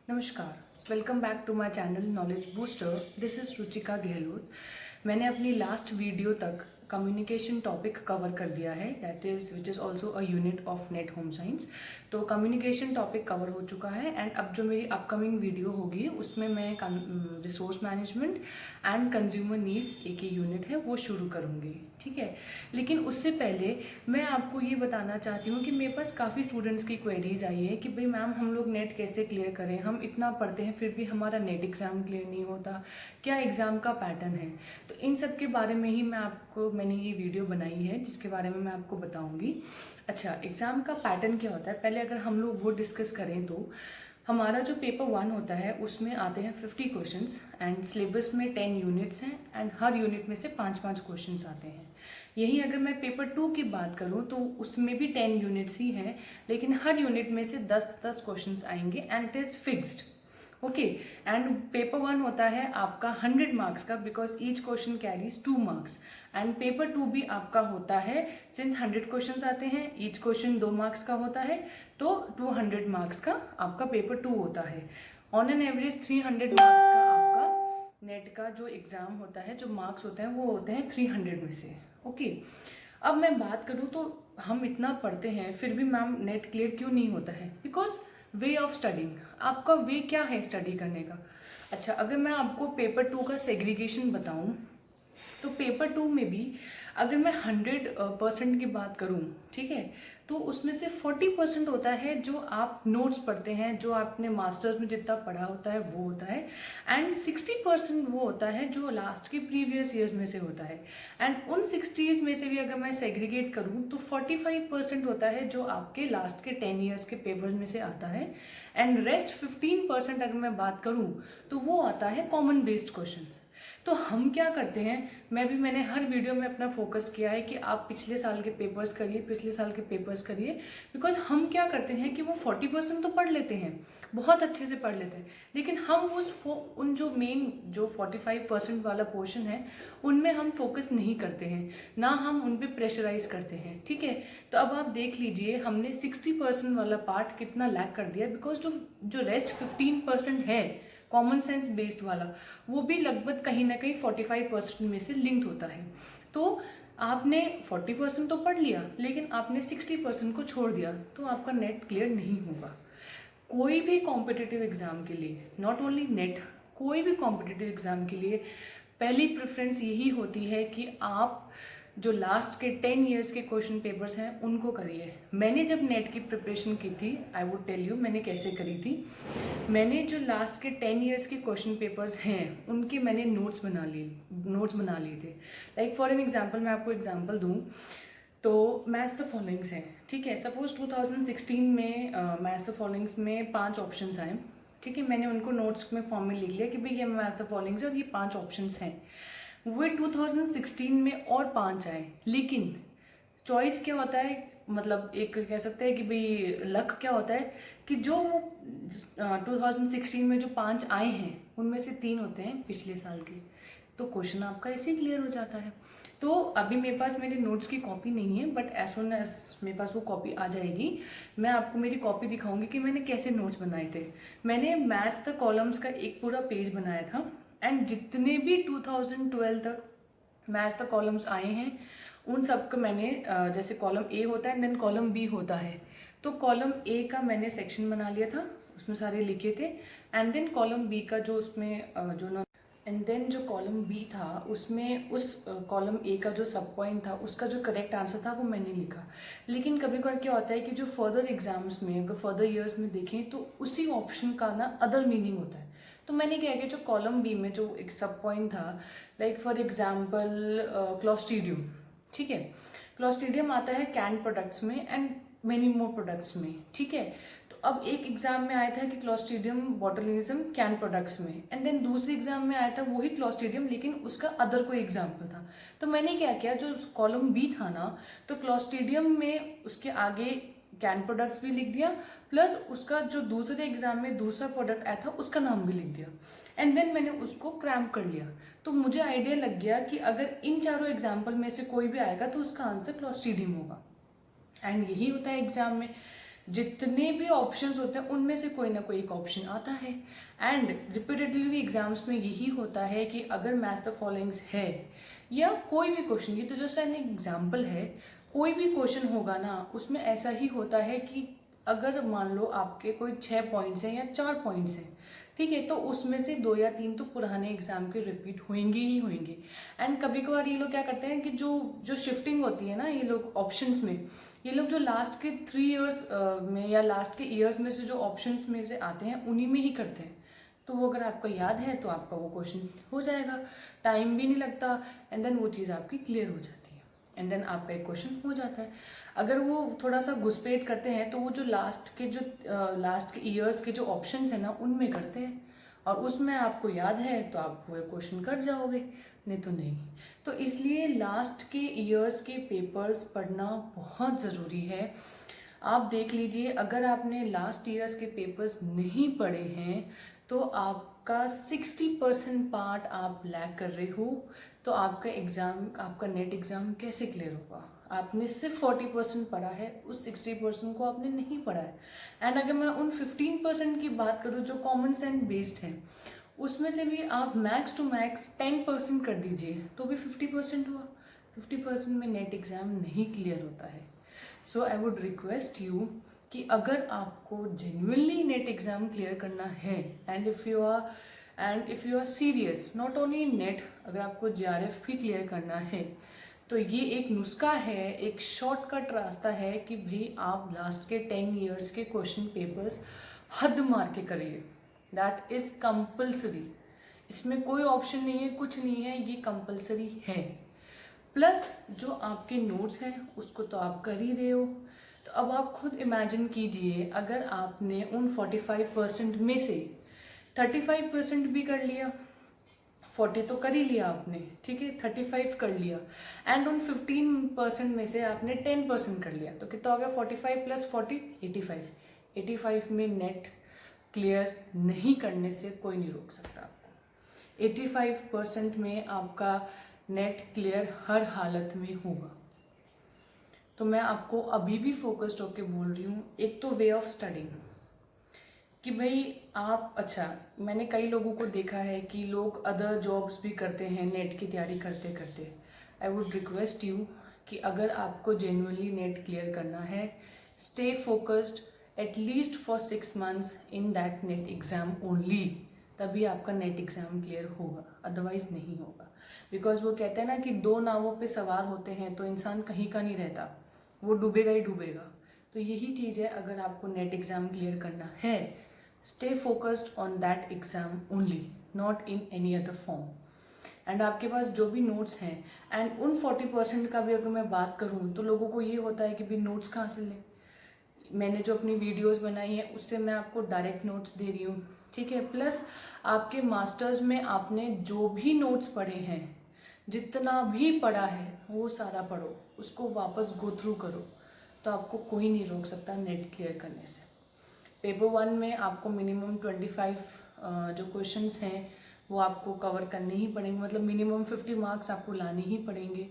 नमस्कार, welcome back to my channel knowledge booster. This is Ruchika Gehlot. मैंने अपनी लास्ट वीडियो तक कम्युनिकेशन टॉपिक कवर कर दिया है, that is which is also a unit of net home science. तो communication topic cover हो चुका है एंड अब जो मेरी अपकमिंग वीडियो होगी उसमें मैं resource management and consumer needs एक ही यूनिट है वो शुरू करूँगी, ठीक है। लेकिन उससे पहले मैं आपको ये बताना चाहती हूँ कि मेरे पास काफ़ी स्टूडेंट्स की क्वेरीज आई है कि भाई मैम हम लोग नेट कैसे क्लियर करें, हम इतना पढ़ते हैं फिर भी हमारा नेट एग्ज़ाम क्लियर नहीं होता, क्या एग्ज़ाम का पैटर्न है। तो इन सब के बारे में ही मैंने ये वीडियो बनाई है जिसके बारे में मैं आपको बताऊंगी। अच्छा, एग्ज़ाम का पैटर्न क्या होता है, पहले अगर हम लोग वो डिस्कस करें तो हमारा जो पेपर 1 होता है उसमें आते हैं 50 क्वेश्चंस एंड सिलेबस में 10 यूनिट्स हैं एंड हर यूनिट में से 5-5 क्वेश्चंस आते हैं। यही अगर मैं पेपर 2 की बात करूं तो उसमें भी 10 यूनिट्स ही हैं, लेकिन हर यूनिट में से 10-10 क्वेश्चंस आएंगे and it is fixed. Okay, and paper 1 होता है आपका 100 मार्क्स का because each question carries 2 marks and paper 2 भी आपका होता है सिंस 100 क्वेश्चन आते हैं, ईच क्वेश्चन 2 मार्क्स का होता है, तो 200 मार्क्स का आपका पेपर 2 होता है। ऑन एन एवरेज 300 मार्क्स का आपका नेट का जो एग्ज़ाम होता है, जो मार्क्स होते हैं वो होते हैं 300 में से। ओके, अब मैं बात करूँ तो हम इतना पढ़ते हैं फिर भी मैम नेट क्लियर क्यों नहीं होता है, बिकॉज वे ऑफ स्टडिंग, आपका वे क्या है स्टडी करने का। अच्छा, अगर मैं आपको पेपर 2 का सेग्रीगेशन बताऊं तो पेपर 2 में भी अगर मैं 100% की बात करूं, ठीक है, तो उसमें से 40% होता है जो आप नोट्स पढ़ते हैं, जो आपने मास्टर्स में जितना पढ़ा होता है वो होता है, एंड 60% वो होता है जो लास्ट के प्रीवियस ईयर्स में से होता है। एंड उन 60s में से भी अगर मैं सेग्रीगेट करूं तो 45% होता है जो आपके लास्ट के 10 ईयर्स के पेपर्स में से आता है एंड रेस्ट 15% अगर मैं बात करूं तो वो आता है कॉमन बेस्ड क्वेश्चन। तो हम क्या करते हैं, मैंने हर वीडियो में अपना फोकस किया है कि आप पिछले साल के पेपर्स करिए, पिछले साल के पेपर्स करिए, बिकॉज हम क्या करते हैं कि वो 40% तो पढ़ लेते हैं, बहुत अच्छे से पढ़ लेते हैं, लेकिन हम उन जो मेन जो 45% वाला पोर्शन है उनमें हम फोकस नहीं करते हैं, ना हम उन पर प्रेशराइज करते हैं, ठीक है। तो अब आप देख लीजिए हमने 60% वाला पार्ट कितना लैक कर दिया, बिकॉज जो रेस्ट 15% है कॉमन सेंस बेस्ड वाला, वो भी लगभग कहीं ना कहीं 45% में से लिंक्ड होता है। तो आपने 40% तो पढ़ लिया लेकिन आपने 60% को छोड़ दिया तो आपका नेट क्लियर नहीं होगा। कोई भी कॉम्पिटिटिव एग्जाम के लिए, नॉट ओनली नेट, कोई भी कॉम्पिटिटिव एग्जाम के लिए पहली प्रेफरेंस यही होती है कि आप जो लास्ट के 10 इयर्स के क्वेश्चन पेपर्स हैं उनको करिए। मैंने जब नेट की प्रिपरेशन की थी, आई वुड टेल यू मैंने कैसे करी थी। मैंने जो लास्ट के 10 इयर्स के क्वेश्चन पेपर्स हैं उनके मैंने नोट्स बना लिए थे। लाइक फॉर एन एग्जांपल, मैं आपको एग्जांपल दूं तो मैथ्स द फॉलोइंग्स हैं, ठीक है। सपोज 2016 में मैथ्स द फॉलोइंग्स में 5 ऑप्शंस आए, ठीक है। मैंने उनको नोट्स में फॉर्म में लिख लिया कि भाई ये मैथ्स द फॉलोइंग्स है और ये 5 ऑप्शंस हैं। वे 2016 में और 5 आए, लेकिन चॉइस क्या होता है, मतलब एक कह सकते हैं कि भाई लक क्या होता है कि जो 2016 में जो 5 आए हैं उनमें से 3 होते हैं पिछले साल के, तो क्वेश्चन आपका ऐसे क्लियर हो जाता है। तो अभी मेरे पास मेरे नोट्स की कॉपी नहीं है, बट एज सुन एज मेरे पास वो कॉपी आ जाएगी मैं आपको मेरी कॉपी दिखाऊंगी कि मैंने कैसे नोट्स बनाए थे। मैंने मैथ्स द कॉलम्स का एक पूरा पेज बनाया था एंड जितने भी 2012 तक मैथ्स द कॉलम्स आए हैं उन सब का मैंने जैसे कॉलम ए होता है देन कॉलम बी होता है, तो कॉलम ए का मैंने सेक्शन बना लिया था, उसमें सारे लिखे थे, एंड देन कॉलम बी का जो उसमें जो ना एंड देन जो कॉलम बी था उसमें उस कॉलम ए का जो सब पॉइंट था उसका जो करेक्ट आंसर था वो मैंने लिखा। लेकिन कभी कभार क्या होता है कि जो फर्दर एग्जाम्स में, अगर फर्दर ईयर्स में देखें तो उसी ऑप्शन का ना अदर मीनिंग होता है। तो मैंने क्या किया, जो कॉलम बी में जो एक सब पॉइंट था, लाइक फॉर एग्जाम्पल क्लॉस्ट्रीडियम, ठीक है, क्लॉस्ट्रीडियम आता है कैन प्रोडक्ट्स में एंड मेनी मोर प्रोडक्ट्स में, ठीक है। तो अब एक एग्जाम में आया था कि क्लॉस्ट्रीडियम बोटुलिज्म कैन प्रोडक्ट्स में, एंड देन दूसरे एग्जाम में आया था वही क्लॉस्ट्रीडियम लेकिन उसका अदर कोई एग्जाम्पल था। तो मैंने क्या किया, जो कॉलम बी था ना, तो क्लॉस्ट्रीडियम में उसके आगे कैन प्रोडक्ट्स भी लिख दिया, प्लस उसका जो दूसरे एग्जाम में दूसरा प्रोडक्ट आया था उसका नाम भी लिख दिया, एंड देन मैंने उसको क्रैम्प कर लिया। तो मुझे आइडिया लग गया कि अगर इन चारों एग्जाम्पल में से कोई भी आएगा तो उसका आंसर क्लॉस्ट्रीडियम होगा, एंड यही होता है एग्जाम में। जितने भी ऑप्शंस होते हैं उनमें से कोई ना कोई एक ऑप्शन आता है। एंड रिपीटेडली एग्जाम्स में यही होता है कि अगर मैच द फॉलोइंग्स है या कोई भी क्वेश्चन, ये तो जस्ट एन एग्जाम्पल है, कोई भी क्वेश्चन होगा ना उसमें ऐसा ही होता है कि अगर मान लो आपके कोई 6 पॉइंट्स हैं या 4 पॉइंट्स हैं, ठीक है, तो उसमें से 2 या 3 तो पुराने एग्जाम के रिपीट होंगे ही होंगे। एंड कभी कभार ये लोग क्या करते हैं कि जो जो शिफ्टिंग होती है ना, ये लोग ऑप्शंस में, ये लोग जो लास्ट के 3 इयर्स में या लास्ट के ईयर्स में से जो ऑप्शंस में से आते हैं उन्हीं में ही करते हैं। तो वो अगर आपको याद है तो आपका वो क्वेश्चन हो जाएगा, टाइम भी नहीं लगता, एंड देन वो चीज़ आपकी क्लियर हो जाती है, एंड देन आपका एक क्वेश्चन हो जाता है। अगर वो थोड़ा सा घुसपैठ करते हैं तो वो जो लास्ट के ईयर्स के जो ऑप्शंस हैं ना उनमें करते हैं, और उसमें आपको याद है तो आप वो क्वेश्चन कर जाओगे, नहीं तो नहीं। तो इसलिए लास्ट के ईयर्स के पेपर्स पढ़ना बहुत ज़रूरी है। आप देख लीजिए, अगर आपने लास्ट ईयर्स के पेपर्स नहीं पढ़े हैं तो आपका 60% पार्ट आप लैग कर रहे हो, तो आपका एग्ज़ाम, आपका नेट एग्ज़ाम कैसे क्लियर होगा? आपने सिर्फ 40% पढ़ा है, उस 60% को आपने नहीं पढ़ा है। एंड अगर मैं उन 15% की बात करूँ जो कॉमन सेंस बेस्ड है, उसमें से भी आप मैक्स टू मैक्स 10% कर दीजिए तो भी 50% हुआ। 50% में नेट एग्ज़ाम नहीं क्लियर होता है। So I would request you कि अगर आपको जेन्युइनली नेट एग्ज़ाम क्लियर करना है, and if you are serious not only net, अगर आपको JRF भी क्लियर करना है, तो ये एक नुस्खा है, एक शॉर्टकट रास्ता है कि भाई आप लास्ट के 10 ईयर्स के क्वेश्चन पेपर्स हद मार के करिए। दैट इज़ कंपल्सरी, इसमें कोई ऑप्शन नहीं है, कुछ नहीं है, ये कंपल्सरी है। प्लस जो आपके नोट्स हैं उसको तो आप कर ही रहे हो, तो अब आप खुद इमेजिन कीजिए अगर आपने उन 45% में से 35% भी कर लिया, 40 तो कर ही लिया आपने, ठीक है, 35 कर लिया, एंड उन 15% में से आपने 10% कर लिया, तो कितना हो गया? 45 + 40 85। 85 में नेट क्लियर नहीं करने से कोई नहीं रोक सकता आपको। 85% में आपका नेट क्लियर हर हालत में होगा। तो मैं आपको अभी भी फोकस्ड होके बोल रही हूँ, एक तो वे ऑफ स्टडिंग कि भाई आप, अच्छा, मैंने कई लोगों को देखा है कि लोग अदर जॉब्स भी करते हैं नेट की तैयारी करते करते। आई वुड रिक्वेस्ट यू कि अगर आपको जेन्युइनली नेट क्लियर करना है, stay focused at least for 6 months in that net exam only, तभी आपका नेट एग्ज़ाम क्लियर होगा, अदरवाइज नहीं होगा। बिकॉज वो कहते हैं ना कि 2 नावों पे सवार होते हैं तो इंसान कहीं का नहीं रहता, वो डूबेगा ही डूबेगा। तो यही चीज़ है, अगर आपको नेट एग्ज़ाम क्लियर करना है, stay focused on that exam only, not in any other form. And आपके पास जो भी नोट्स हैं, एंड उन 40% का भी अगर मैं बात करूँ तो लोगों को ये होता है कि भी नोट्स कहाँ से लें। मैंने जो अपनी वीडियोस बनाई है उससे मैं आपको डायरेक्ट नोट्स दे रही हूँ, ठीक है। प्लस आपके मास्टर्स में आपने जो भी नोट्स पढ़े हैं, जितना भी पढ़ा है वो सारा पढ़ो, उसको वापस गो थ्रू करो, तो आपको कोई नहीं रोक सकता नेट क्लियर करने से। पेपर 1 में आपको मिनिमम 25 जो क्वेश्चंस हैं वो आपको कवर करने ही पड़ेंगे, मतलब मिनिमम 50 मार्क्स आपको लाने ही पड़ेंगे।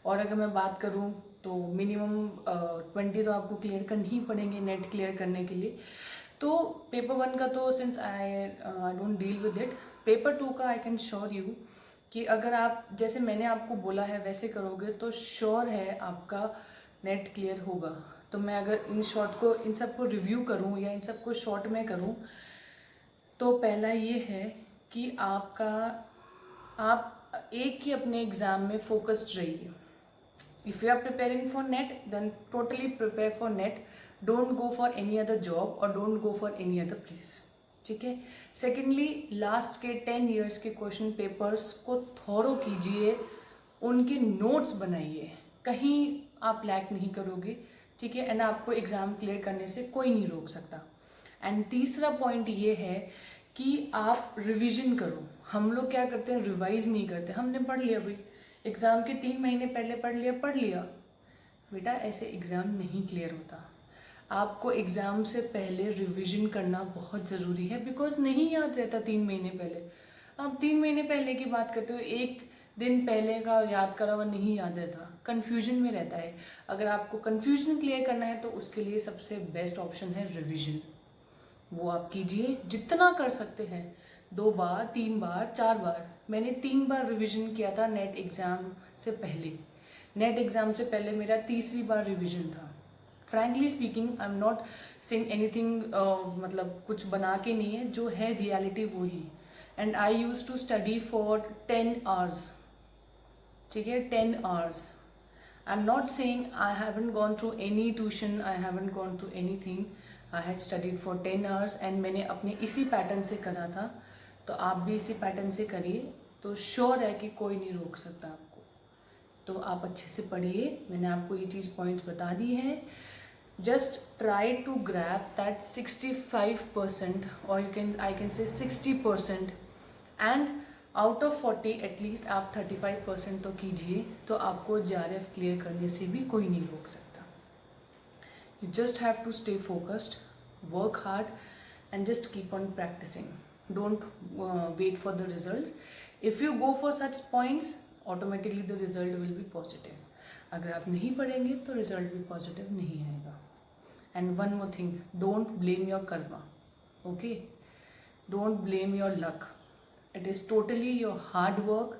और अगर मैं बात करूं तो मिनिमम 20 तो आपको क्लियर करने ही पड़ेंगे नेट क्लियर करने के लिए। तो पेपर 1 का तो since I don't deal with it, paper 2 का आई कैन श्योर यू कि अगर आप जैसे मैंने आपको बोला है वैसे करोगे तो श्योर है आपका नेट क्लियर होगा। तो मैं अगर इन सबको रिव्यू करूं या इन सबको शॉर्ट में करूं, तो पहला ये है कि आप एक ही अपने एग्ज़ाम में फोकस्ड रहिए। If you are preparing for NET then totally prepare for NET, don't go for any other job और don't go for any other place, ठीक है। सेकेंडली, लास्ट के 10 ईयर्स के क्वेश्चन पेपर्स को थॉरो कीजिए, उनके नोट्स बनाइए, कहीं आप लैक नहीं करोगे, ठीक है। एंड आपको एग्ज़ाम क्लियर करने से कोई नहीं रोक सकता। एंड तीसरा पॉइंट ये है कि आप रिवीजन करो। हम लोग क्या करते हैं, रिवाइज नहीं करते, हमने पढ़ लिया भाई, एग्ज़ाम के 3 महीने पहले पढ़ लिया। बेटा ऐसे एग्ज़ाम नहीं क्लियर होता, आपको एग्ज़ाम से पहले रिवीजन करना बहुत ज़रूरी है, बिकॉज नहीं याद रहता 3 महीने पहले। आप 3 महीने पहले की बात करते हो, एक दिन पहले का याद करा हुआ नहीं याद रहता, कन्फ्यूजन में रहता है। अगर आपको कन्फ्यूजन क्लियर करना है तो उसके लिए सबसे बेस्ट ऑप्शन है रिविजन। वो आप कीजिए जितना कर सकते हैं, 2 बार 3 बार 4 बार। मैंने 3 बार रिविजन किया था नेट एग्ज़ाम से पहले। नेट एग्ज़ाम से पहले मेरा तीसरी बार रिविजन था। Frankly speaking I am not saying anything, मतलब कुछ बना के नहीं है, जो है रियलिटी वो ही। And I use to study for 10 hours, ठीक है, 10 hours. I am not saying I haven't gone through any tuition, I haven't gone through anything, I had studied for 10 hours and मैंने अपने इसी पैटर्न से करा था। तो आप भी इसी पैटर्न से करिए, तो श्योर है कि कोई नहीं रोक सकता आपको। तो आप अच्छे से पढ़िए, मैंने आपको ये चीज़ पॉइंट्स बता दी है। Just try to grab that 65% और I can say 60%, and out of 40 at least आप 35% तो कीजिए। तो आपको JRF क्लियर करने से भी कोई नहीं रोक सकता। You just have to stay focused, work hard, and just keep on practicing. Don't wait for the results. If you go for such points, automatically the result will be positive. अगर आप नहीं पढ़ेंगे तो रिजल्ट भी positive नहीं आएगा। And one more thing, don't blame your Karma, okay? Don't blame your luck. It is totally your hard work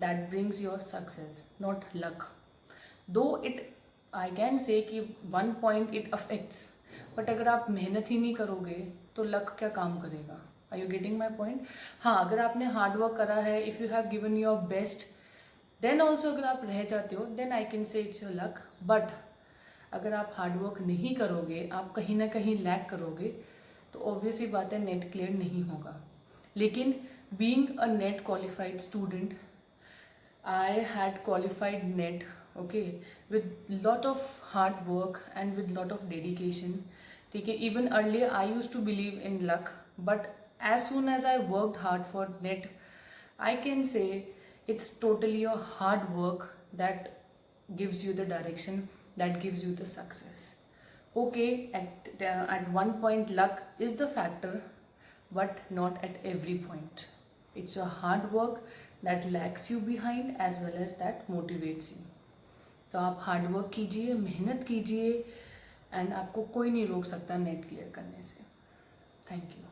that brings your success, not luck. Though it, I can say कि 1 point it affects, but अगर आप मेहनत ही नहीं करोगे तो luck क्या काम करेगा? Are you getting my point? हाँ, अगर आपने हार्ड वर्क करा है, if you have given your best, then also अगर आप रह जाते हो, then I can say it's your luck. But अगर आप हार्ड वर्क नहीं करोगे, आप कहीं ना कहीं लैक करोगे, तो ऑब्वियसली बात है नेट क्लियर नहीं होगा। लेकिन being a net qualified student, I had qualified net, okay, with lot of hard work and with lot of dedication, ठीक है। Even earlier I used to believe in luck, but as soon as I worked hard for net, I can say it's totally your hard work that gives you the direction, that gives you the success. Okay, at one point luck is the factor, but not at every point. It's your hard work that lags you behind as well as that motivates you. तो आप hard work कीजिए, मेहनत कीजिए, and आपको कोई नहीं रोक सकता नेट क्लियर करने से। Thank you.